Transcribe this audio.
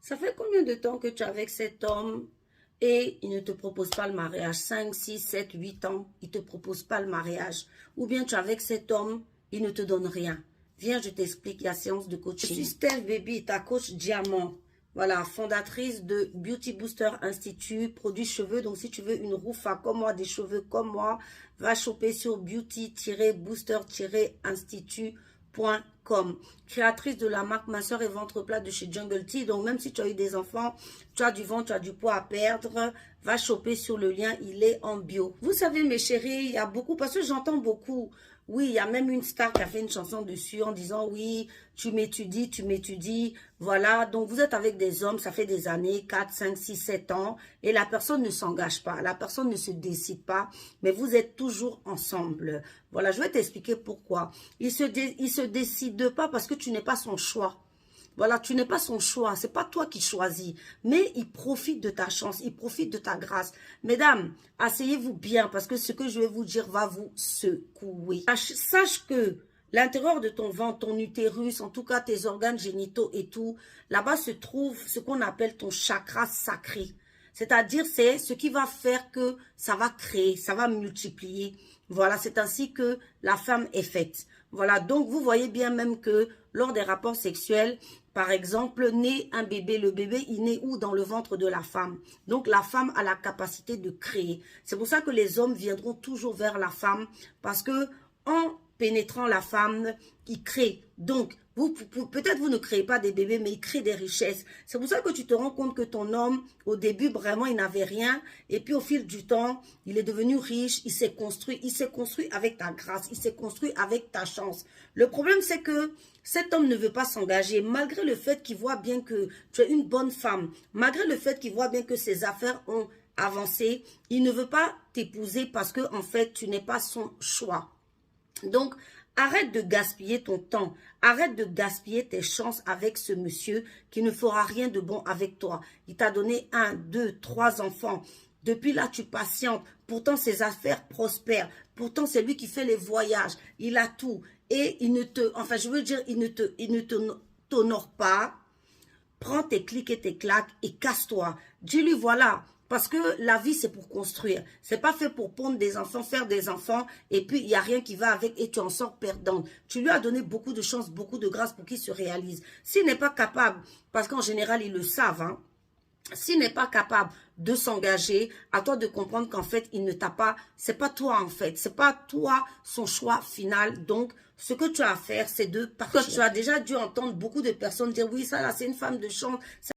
Ça fait combien de temps que tu es avec cet homme et il ne te propose pas le mariage? 5, 6, 7, 8 ans, il ne te propose pas le mariage. Ou bien tu es avec cet homme, il ne te donne rien. Viens, je t'explique la séance de coaching. Je suis Steph Baby, ta coach diamant. Voilà, fondatrice de Beauty Booster Institute, produits cheveux. Donc, si tu veux une roufa comme moi, des cheveux comme moi, va choper sur beauty-booster-institute.com. Créatrice de la marque Minceur et Ventre Plat de chez Jungle Tea. Donc, même si tu as eu des enfants, tu as du ventre, tu as du poids à perdre, va choper sur le lien, il est en bio. Vous savez, mes chéris, il y a beaucoup, parce que j'entends beaucoup. Oui, il y a même une star qui a fait une chanson dessus en disant, oui, tu m'étudies, voilà. Donc, vous êtes avec des hommes, ça fait des années, 4, 5, 6, 7 ans, et la personne ne s'engage pas, la personne ne se décide pas, mais vous êtes toujours ensemble. Voilà, je vais t'expliquer pourquoi. Il se décide pas parce que tu n'es pas son choix. Voilà, tu n'es pas son choix, c'est pas toi qui choisis, mais il profite de ta chance, il profite de ta grâce. Mesdames, asseyez-vous bien parce que ce que je vais vous dire va vous secouer. Sache que l'intérieur de ton ventre, ton utérus, en tout cas tes organes génitaux et tout, là-bas se trouve ce qu'on appelle ton chakra sacré. C'est-à-dire, c'est ce qui va faire que ça va créer, ça va multiplier. Voilà, c'est ainsi que la femme est faite. Voilà, donc vous voyez bien même que lors des rapports sexuels, par exemple, naît un bébé, le bébé, il naît où? Dans le ventre de la femme. Donc, la femme a la capacité de créer. C'est pour ça que les hommes viendront toujours vers la femme parce que en pénétrant la femme, il crée. Donc, peut-être vous ne créez pas des bébés, mais il crée des richesses. C'est pour ça que tu te rends compte que ton homme, au début, vraiment, il n'avait rien. Et puis, au fil du temps, il est devenu riche, il s'est construit. Il s'est construit avec ta grâce, il s'est construit avec ta chance. Le problème, c'est que cet homme ne veut pas s'engager, malgré le fait qu'il voit bien que tu es une bonne femme, malgré le fait qu'il voit bien que ses affaires ont avancé, il ne veut pas t'épouser parce que, en fait, tu n'es pas son choix. Donc, arrête de gaspiller ton temps. Arrête de gaspiller tes chances avec ce monsieur qui ne fera rien de bon avec toi. Il t'a donné 1, 2, 3 enfants. Depuis là, tu patientes. Pourtant, ses affaires prospèrent. Pourtant, c'est lui qui fait les voyages. Il a tout. Et il ne te... Enfin, je veux dire, il ne t'honore pas. Prends tes clics et tes claques et casse-toi. Dis-lui, voilà... Parce que la vie, c'est pour construire. C'est pas fait pour pondre des enfants, faire des enfants, et puis il n'y a rien qui va avec et tu en sors perdante. Tu lui as donné beaucoup de chance, beaucoup de grâce pour qu'il se réalise. S'il n'est pas capable, parce qu'en général, ils le savent, hein, s'il n'est pas capable de s'engager, à toi de comprendre qu'en fait, il ne t'a pas, c'est pas toi en fait, c'est pas toi son choix final. Donc, ce que tu as à faire, c'est de partir. Tu as déjà dû entendre beaucoup de personnes dire, oui, ça là, c'est une femme de chance.